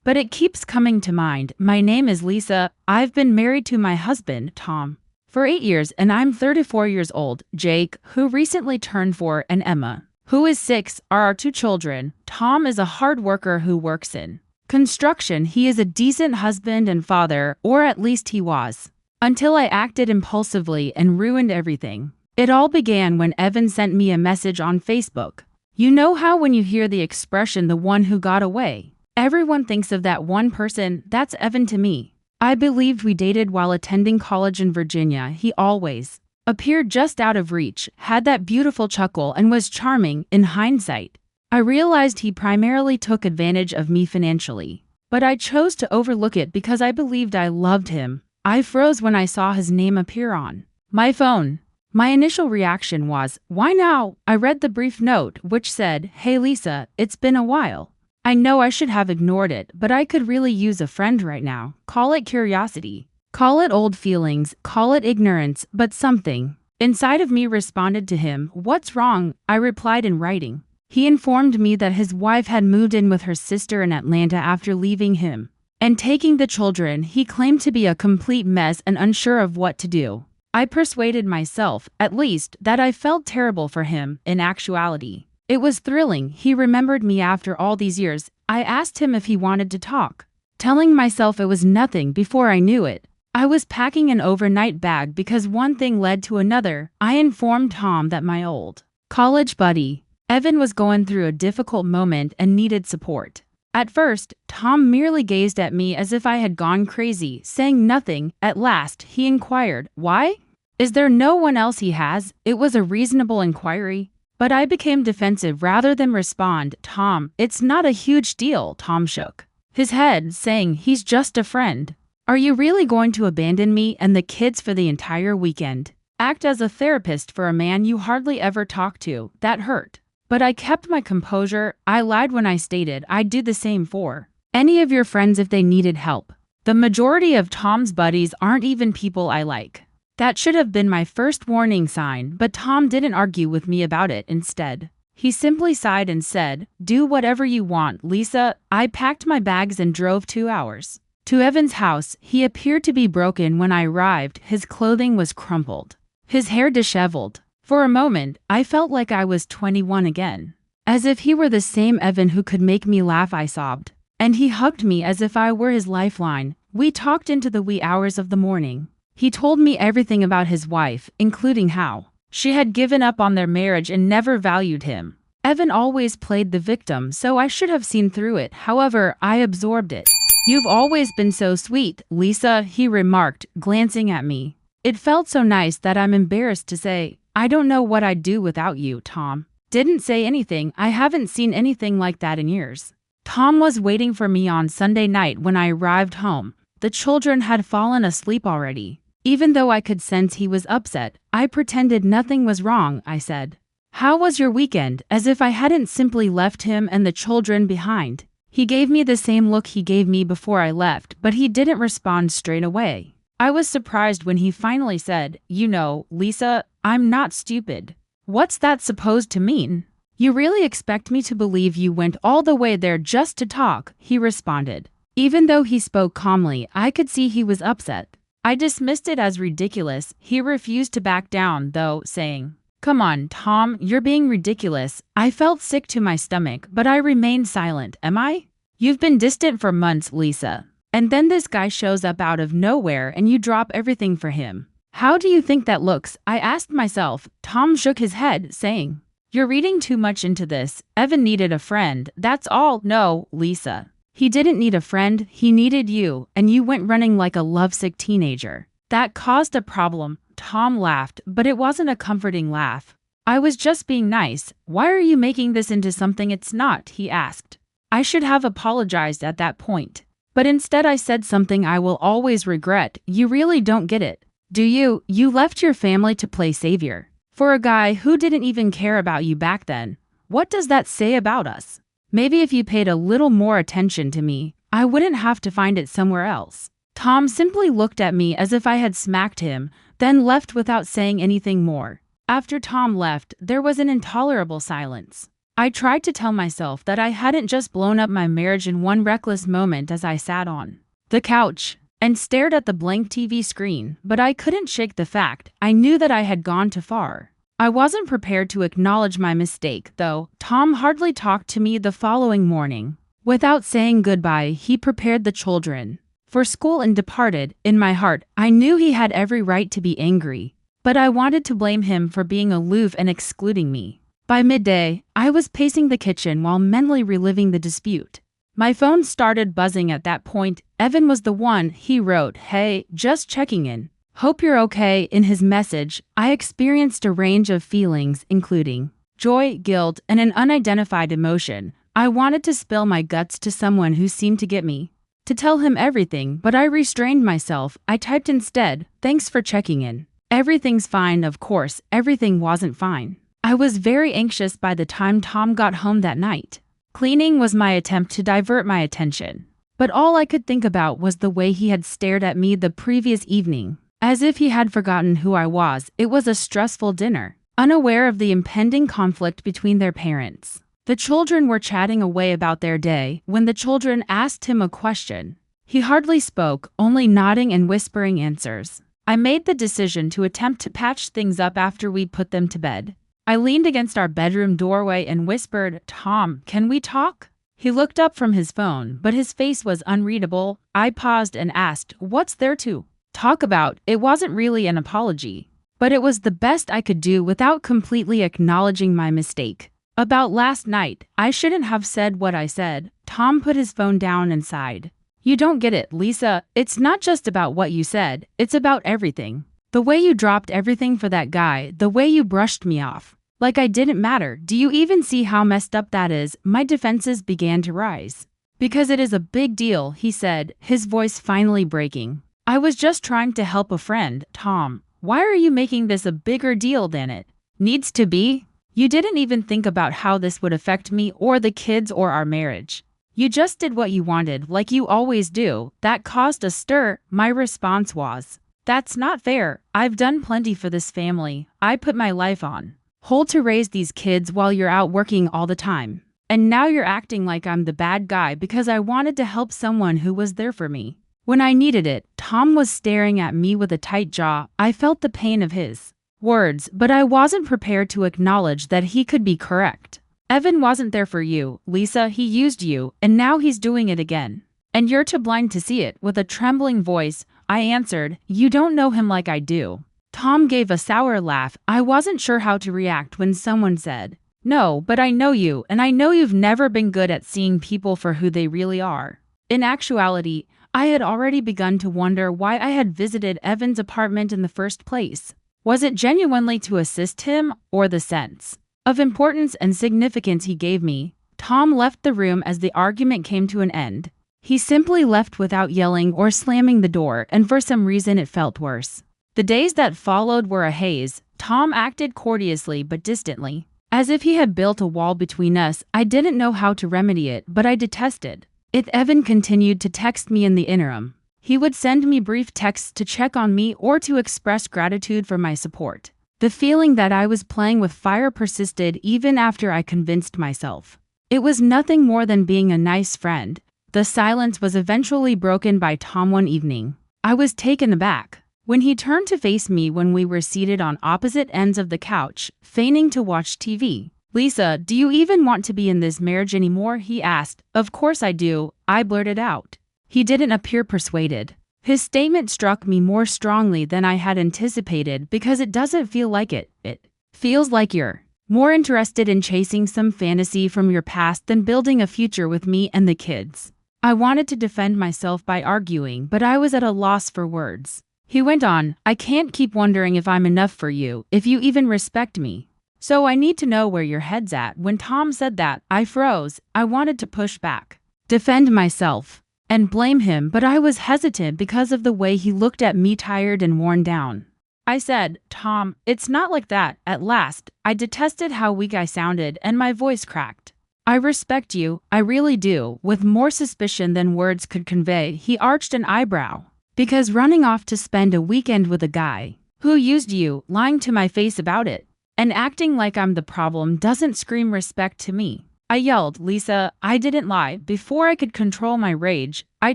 but it keeps coming to mind. My name is Lisa. I've been married to my husband, Tom, for 8 years, and I'm 34 years old. Jake, who recently turned 4, and Emma, who is 6, are our 2 children. Tom is a hard worker who works in construction. He is a decent husband and father, or at least he was, until I acted impulsively and ruined everything. It all began when Evan sent me a message on Facebook. You know how when you hear the expression, the one who got away, everyone thinks of that one person. That's Evan to me. I believed we dated while attending college in Virginia. He always appeared just out of reach, had that beautiful chuckle, and was charming. In hindsight, I realized he primarily took advantage of me financially, but I chose to overlook it because I believed I loved him. I froze when I saw his name appear on my phone. My initial reaction was, why now? I read the brief note, which said, "Hey Lisa, it's been a while." I know I should have ignored it, but I could really use a friend right now. Call it curiosity, call it old feelings, call it ignorance, but something inside of me responded to him. What's wrong? I replied in writing. He informed me that his wife had moved in with her sister in Atlanta after leaving him and taking the children. He claimed to be a complete mess and unsure of what to do. I persuaded myself, at least, that I felt terrible for him. In actuality, it was thrilling. He remembered me after all these years. I asked him if he wanted to talk, telling myself it was nothing. Before I knew it, I was packing an overnight bag because one thing led to another. I informed Tom that my old college buddy, Evan, was going through a difficult moment and needed support. At first, Tom merely gazed at me as if I had gone crazy, saying nothing. At last, he inquired, "Why? Is there no one else he has?" It was a reasonable inquiry, but I became defensive rather than respond. "Tom, it's not a huge deal." Tom shook his head, saying, "He's just a friend." "Are you really going to abandon me and the kids for the entire weekend? Act as a therapist for a man you hardly ever talk to?" That hurt. But I kept my composure. I lied when I stated I'd do the same for any of your friends if they needed help. The majority of Tom's buddies aren't even people I like. That should have been my first warning sign, but Tom didn't argue with me about it. Instead, he simply sighed and said, "Do whatever you want, Lisa." I packed my bags and drove 2 hours to Evan's house. He appeared to be broken when I arrived. His clothing was crumpled, his hair disheveled. For a moment, I felt like I was 21 again, as if he were the same Evan who could make me laugh. I sobbed, and he hugged me as if I were his lifeline. We talked into the wee hours of the morning. He told me everything about his wife, including how she had given up on their marriage and never valued him. Evan always played the victim, so I should have seen through it. However, I absorbed it. "You've always been so sweet, Lisa," he remarked, glancing at me. It felt so nice that I'm embarrassed to say, "I don't know what I'd do without you." Tom didn't say anything. I haven't seen anything like that in years. Tom was waiting for me on Sunday night when I arrived home. The children had fallen asleep already. Even though I could sense he was upset, I pretended nothing was wrong. I said, "How was your weekend?" as if I hadn't simply left him and the children behind. He gave me the same look he gave me before I left, but he didn't respond straight away. I was surprised when he finally said, "You know, Lisa, I'm not stupid." "What's that supposed to mean?" "You really expect me to believe you went all the way there just to talk?" he responded. Even though he spoke calmly, I could see he was upset. I dismissed it as ridiculous. He refused to back down, though, saying, "Come on, Tom, you're being ridiculous." I felt sick to my stomach, but I remained silent. "Am I? You've been distant for months, Lisa. And then this guy shows up out of nowhere and you drop everything for him. How do you think that looks?" I asked myself. Tom shook his head, saying, "You're reading too much into this. Evan needed a friend, that's all." "No, Lisa. He didn't need a friend, he needed you, and you went running like a lovesick teenager. That caused a problem." Tom laughed, but it wasn't a comforting laugh. "I was just being nice." "Why are you making this into something it's not?" he asked. I should have apologized at that point, but instead I said something I will always regret. "You really don't get it, do you? You left your family to play savior for a guy who didn't even care about you back then. What does that say about us? Maybe if you paid a little more attention to me, I wouldn't have to find it somewhere else." Tom simply looked at me as if I had smacked him, then left without saying anything more. After Tom left, there was an intolerable silence. I tried to tell myself that I hadn't just blown up my marriage in one reckless moment as I sat on the couch and stared at the blank TV screen, but I couldn't shake the fact I knew that I had gone too far. I wasn't prepared to acknowledge my mistake, though. Tom hardly talked to me the following morning. Without saying goodbye, he prepared the children for school and departed. In my heart, I knew he had every right to be angry, but I wanted to blame him for being aloof and excluding me. By midday, I was pacing the kitchen while mentally reliving the dispute. My phone started buzzing at that point. Evan was the one. He wrote, "Hey, just checking in. Hope you're okay." In his message, I experienced a range of feelings, including joy, guilt, and an unidentified emotion. I wanted to spill my guts to someone who seemed to get me, to tell him everything, but I restrained myself. I typed instead, "Thanks for checking in. Everything's fine." Of course, everything wasn't fine. I was very anxious by the time Tom got home that night. Cleaning was my attempt to divert my attention, but all I could think about was the way he had stared at me the previous evening, as if he had forgotten who I was. It was a stressful dinner. Unaware of the impending conflict between their parents, the children were chatting away about their day when the children asked him a question. He hardly spoke, only nodding and whispering answers. I made the decision to attempt to patch things up after we put them to bed. I leaned against our bedroom doorway and whispered, "Tom, can we talk?" He looked up from his phone, but his face was unreadable. I paused and asked, "What's there to talk about?" It wasn't really an apology, but it was the best I could do without completely acknowledging my mistake. "About last night, I shouldn't have said what I said." Tom put his phone down and sighed. "You don't get it, Lisa. It's not just about what you said, it's about everything. The way you dropped everything for that guy, the way you brushed me off like I didn't matter. Do you even see how messed up that is?" My defenses began to rise. "Because it is a big deal," he said, his voice finally breaking. "I was just trying to help a friend." "Tom, why are you making this a bigger deal than it needs to be? You didn't even think about how this would affect me or the kids or our marriage. You just did what you wanted, like you always do." That caused a stir. My response was, "That's not fair. I've done plenty for this family. I put my life on hold to raise these kids while you're out working all the time. And now you're acting like I'm the bad guy because I wanted to help someone who was there for me when I needed it." Tom was staring at me with a tight jaw. I felt the pain of his words, but I wasn't prepared to acknowledge that he could be correct. "Evan wasn't there for you, Lisa. He used you, and now he's doing it again. And you're too blind to see it." With a trembling voice, I answered, "You don't know him like I do." Tom gave a sour laugh. I wasn't sure how to react when someone said, "No, but I know you, and I know you've never been good at seeing people for who they really are." In actuality, I had already begun to wonder why I had visited Evan's apartment in the first place. Was it genuinely to assist him, or the sense of importance and significance he gave me? Tom left the room as the argument came to an end. He simply left without yelling or slamming the door, and for some reason it felt worse. The days that followed were a haze. Tom acted courteously but distantly, as if he had built a wall between us. I didn't know how to remedy it, but I detested it. Evan continued to text me in the interim. He would send me brief texts to check on me or to express gratitude for my support. The feeling that I was playing with fire persisted even after I convinced myself it was nothing more than being a nice friend. The silence was eventually broken by Tom one evening. I was taken aback when he turned to face me when we were seated on opposite ends of the couch, feigning to watch TV. "Lisa, do you even want to be in this marriage anymore?" he asked. "Of course I do," I blurted out. He didn't appear persuaded. His statement struck me more strongly than I had anticipated because it doesn't feel like it. It feels like you're more interested in chasing some fantasy from your past than building a future with me and the kids. I wanted to defend myself by arguing, but I was at a loss for words. He went on, "I can't keep wondering if I'm enough for you, if you even respect me. So I need to know where your head's at." When Tom said that, I froze. I wanted to push back, defend myself, and blame him, but I was hesitant because of the way he looked at me, tired and worn down. I said, "Tom, it's not like that." At last, I detested how weak I sounded and my voice cracked. "I respect you, I really do." With more suspicion than words could convey, he arched an eyebrow. "Because running off to spend a weekend with a guy who used you, lying to my face about it, And acting like I'm the problem doesn't scream respect to me. I yelled, Lisa, I didn't lie. Before I could control my rage, I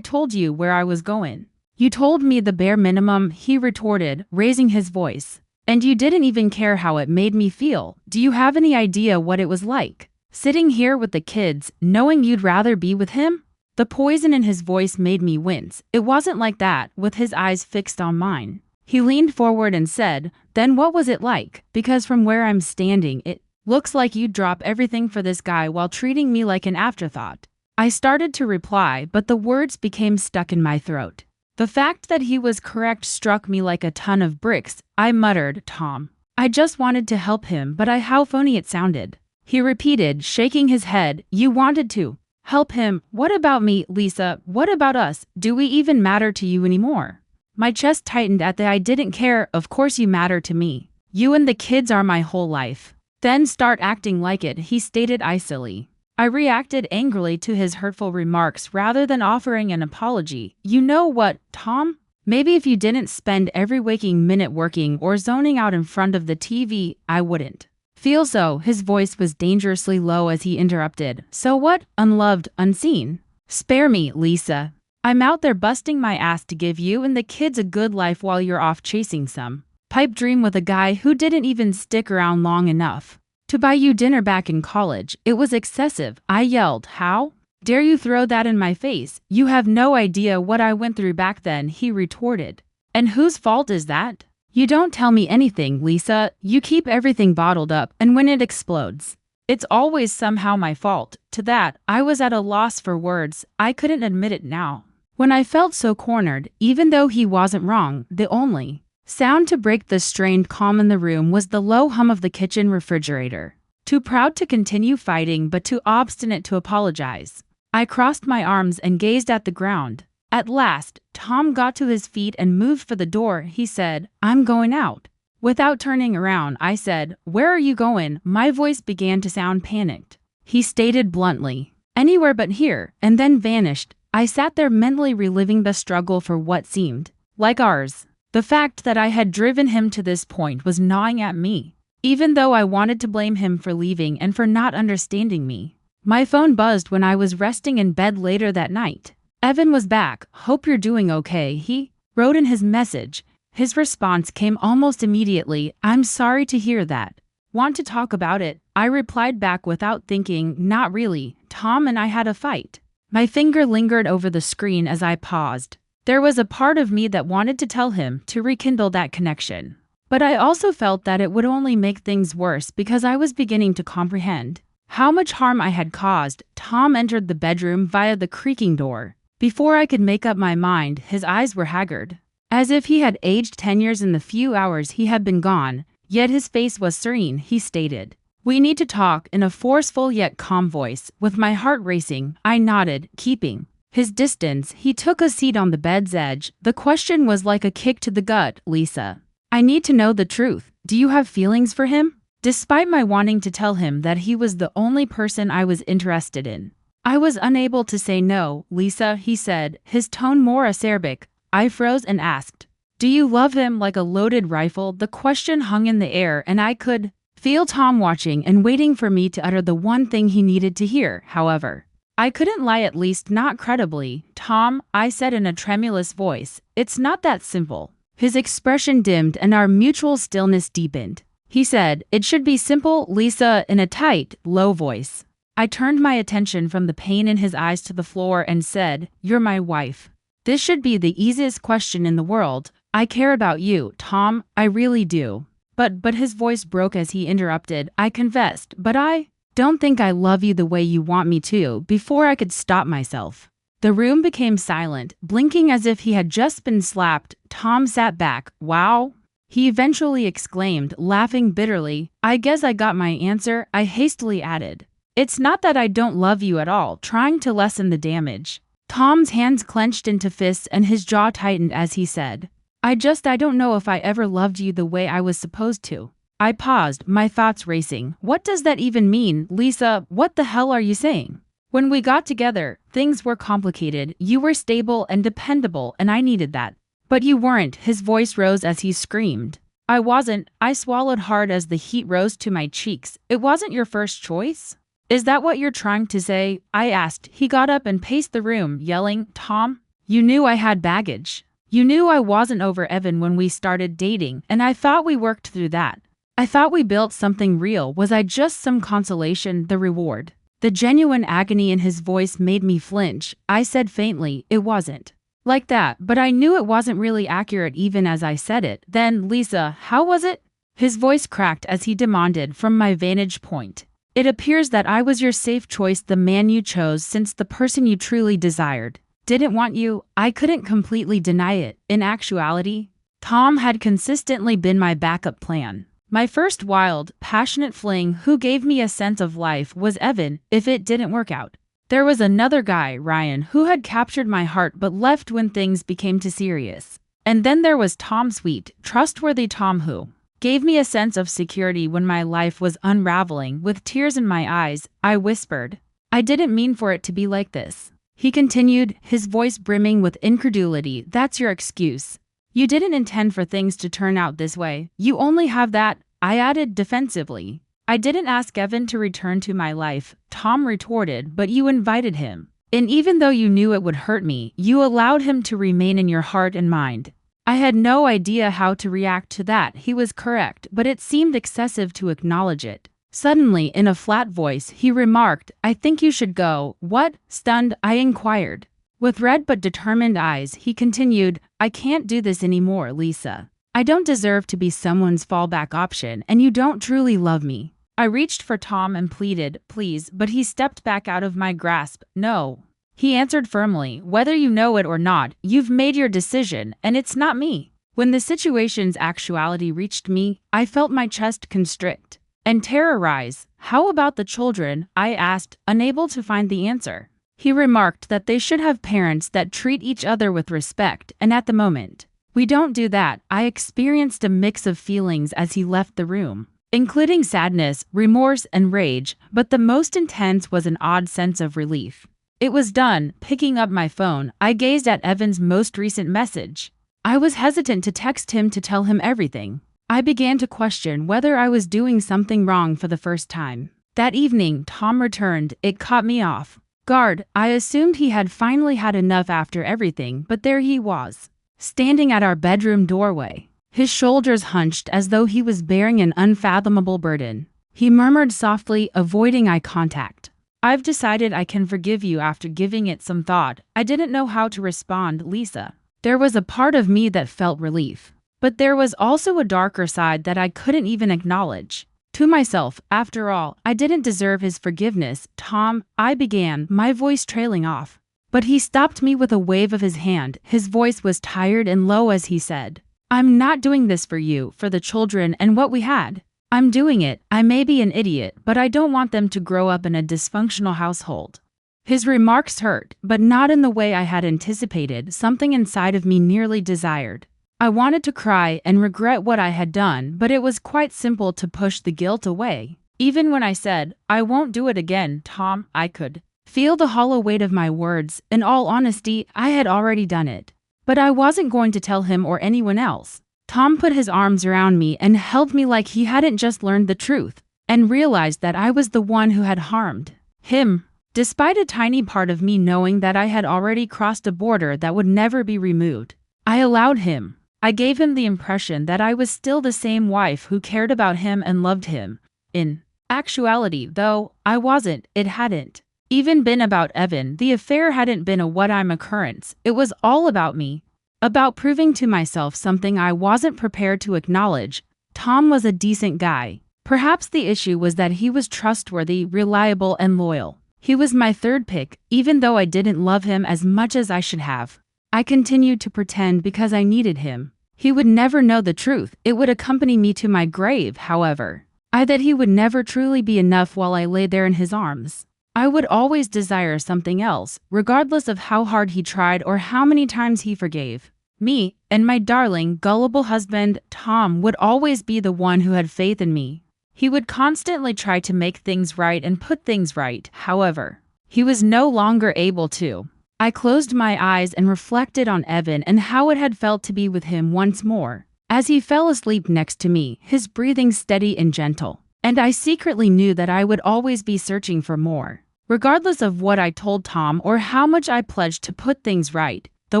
told you where I was going. You told me the bare minimum, he retorted, raising his voice. And you didn't even care how it made me feel. Do you have any idea what it was like? Sitting here with the kids, knowing you'd rather be with him? The poison in his voice made me wince. It wasn't like that, with his eyes fixed on mine. He leaned forward and said, then what was it like? Because from where I'm standing, it looks like you'd drop everything for this guy while treating me like an afterthought. I started to reply, but the words became stuck in my throat. The fact that he was correct struck me like a ton of bricks. I muttered, Tom. I just wanted to help him, but how phony it sounded. He repeated, shaking his head, you wanted to help him. What about me, Lisa? What about us? Do we even matter to you anymore? My chest tightened at the I didn't care. Of course you matter to me. You and the kids are my whole life. Then start acting like it, he stated icily. I reacted angrily to his hurtful remarks rather than offering an apology. You know what, Tom? Maybe if you didn't spend every waking minute working or zoning out in front of the TV, I wouldn't feel so. His voice was dangerously low as he interrupted. So what? Unloved, unseen? Spare me, Lisa. I'm out there busting my ass to give you and the kids a good life while you're off chasing some pipe dream with a guy who didn't even stick around long enough to buy you dinner back in college. It was excessive. I yelled, how dare you throw that in my face? You have no idea what I went through back then, he retorted. And whose fault is that? You don't tell me anything, Lisa. You keep everything bottled up, and when it explodes, it's always somehow my fault. To that, I was at a loss for words. I couldn't admit it now. When I felt so cornered, even though he wasn't wrong, the only sound to break the strained calm in the room was the low hum of the kitchen refrigerator. Too proud to continue fighting but too obstinate to apologize, I crossed my arms and gazed at the ground. At last, Tom got to his feet and moved for the door. He said, I'm going out. Without turning around, I said, where are you going? My voice began to sound panicked. He stated bluntly, anywhere but here, and then vanished. I sat there mentally reliving the struggle for what seemed like ours. The fact that I had driven him to this point was gnawing at me, even though I wanted to blame him for leaving and for not understanding me. My phone buzzed when I was resting in bed later that night. Evan was back. Hope you're doing okay, he wrote in his message. His response came almost immediately. I'm sorry to hear that. Want to talk about it? I replied back without thinking, not really. Tom and I had a fight. My finger lingered over the screen as I paused. There was a part of me that wanted to tell him to rekindle that connection. But I also felt that it would only make things worse because I was beginning to comprehend how much harm I had caused. Tom entered the bedroom via the creaking door. Before I could make up my mind, his eyes were haggard, as if he had aged 10 years in the few hours he had been gone, yet his face was serene. He stated, we need to talk, in a forceful yet calm voice. With my heart racing, I nodded, keeping his distance. He took a seat on the bed's edge. The question was like a kick to the gut. Lisa, I need to know the truth. Do you have feelings for him? Despite my wanting to tell him that he was the only person I was interested in, I was unable to say no. Lisa, he said, his tone more acerbic. I froze and asked, do you love him? Like a loaded rifle, the question hung in the air, and I could feel Tom watching and waiting for me to utter the one thing he needed to hear. However, I couldn't lie, at least not credibly. Tom, I said in a tremulous voice, it's not that simple. His expression dimmed and our mutual stillness deepened. He said, it should be simple, Lisa, in a tight, low voice. I turned my attention from the pain in his eyes to the floor and said, you're my wife. This should be the easiest question in the world. I care about you, Tom, I really do. But his voice broke as he interrupted. I confessed, but I don't think I love you the way you want me to. Before I could stop myself, the room became silent, blinking as if he had just been slapped. Tom sat back. Wow, he eventually exclaimed, laughing bitterly. I guess I got my answer. I hastily added, it's not that I don't love you at all, trying to lessen the damage. Tom's hands clenched into fists and his jaw tightened as he said, I don't know if I ever loved you the way I was supposed to. I paused, my thoughts racing. What does that even mean, Lisa? What the hell are you saying? When we got together, things were complicated. You were stable and dependable, and I needed that. But you weren't. His voice rose as he screamed. I wasn't. I swallowed hard as the heat rose to my cheeks. It wasn't your first choice? Is that what you're trying to say? I asked. He got up and paced the room, yelling, Tom, you knew I had baggage. You knew I wasn't over Evan when we started dating, and I thought we worked through that. I thought we built something real. Was I just some consolation, the reward? The genuine agony in his voice made me flinch. I said faintly, it wasn't like that, but I knew it wasn't really accurate even as I said it. Then, Lisa, how was it? His voice cracked as he demanded from my vantage point. It appears that I was your safe choice, the man you chose since the person you truly desired didn't want you. I couldn't completely deny it. In actuality, Tom had consistently been my backup plan. My first wild, passionate fling who gave me a sense of life was Evan. If it didn't work out, there was another guy, Ryan, who had captured my heart but left when things became too serious. And then there was Tom, sweet, trustworthy Tom, who gave me a sense of security when my life was unraveling. With tears in my eyes, I whispered, I didn't mean for it to be like this. He continued, his voice brimming with incredulity. That's your excuse. You didn't intend for things to turn out this way. You only have that, I added defensively. I didn't ask Evan to return to my life, Tom retorted, but you invited him. And even though you knew it would hurt me, you allowed him to remain in your heart and mind. I had no idea how to react to that. He was correct, but it seemed excessive to acknowledge it. Suddenly, in a flat voice, he remarked, I think you should go. What? Stunned, I inquired. With red but determined eyes, he continued, I can't do this anymore, Lisa. I don't deserve to be someone's fallback option, and you don't truly love me. I reached for Tom and pleaded, please, but he stepped back out of my grasp. No. He answered firmly, whether you know it or not, you've made your decision, and it's not me. When the situation's actuality reached me, I felt my chest constrict and terror rise. How about the children? I asked, unable to find the answer. He remarked that they should have parents that treat each other with respect, and at the moment, we don't do that. I experienced a mix of feelings as he left the room, including sadness, remorse, and rage, but the most intense was an odd sense of relief. It was done. Picking up my phone, I gazed at Evan's most recent message. I was hesitant to text him to tell him everything. I began to question whether I was doing something wrong for the first time. That evening, Tom returned. It caught me off guard. I assumed he had finally had enough after everything, but there he was, standing at our bedroom doorway, his shoulders hunched as though he was bearing an unfathomable burden. He murmured softly, avoiding eye contact, I've decided I can forgive you after giving it some thought. I didn't know how to respond, Lisa. There was a part of me that felt relief, but there was also a darker side that I couldn't even acknowledge to myself. After all, I didn't deserve his forgiveness. Tom, I began, my voice trailing off. But he stopped me with a wave of his hand. His voice was tired and low as he said, I'm not doing this for you, for the children and what we had. I'm doing it. I may be an idiot, but I don't want them to grow up in a dysfunctional household. His remarks hurt, but not in the way I had anticipated. Something inside of me nearly desired. I wanted to cry and regret what I had done, but it was quite simple to push the guilt away. Even when I said, I won't do it again, Tom, I could feel the hollow weight of my words. In all honesty, I had already done it. But I wasn't going to tell him or anyone else. Tom put his arms around me and held me like he hadn't just learned the truth and realized that I was the one who had harmed him. Despite a tiny part of me knowing that I had already crossed a border that would never be removed, I allowed him. I gave him the impression that I was still the same wife who cared about him and loved him. In actuality, though, I wasn't. It hadn't even been about Evan. The affair hadn't been a what-I'm occurrence. It was all about me. About proving to myself something I wasn't prepared to acknowledge. Tom was a decent guy. Perhaps the issue was that he was trustworthy, reliable, and loyal. He was my third pick, even though I didn't love him as much as I should have. I continued to pretend because I needed him. He would never know the truth. It would accompany me to my grave, however. That he would never truly be enough while I lay there in his arms. I would always desire something else, regardless of how hard he tried or how many times he forgave me, and my darling, gullible husband, Tom, would always be the one who had faith in me. He would constantly try to make things right and put things right. However, he was no longer able to. I closed my eyes and reflected on Evan and how it had felt to be with him once more. as he fell asleep next to me, his breathing steady and gentle. And I secretly knew that I would always be searching for more. Regardless of what I told Tom or how much I pledged to put things right, the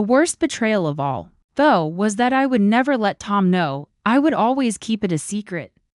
worst betrayal of all, though, was that I would never let Tom know. I would always keep it a secret.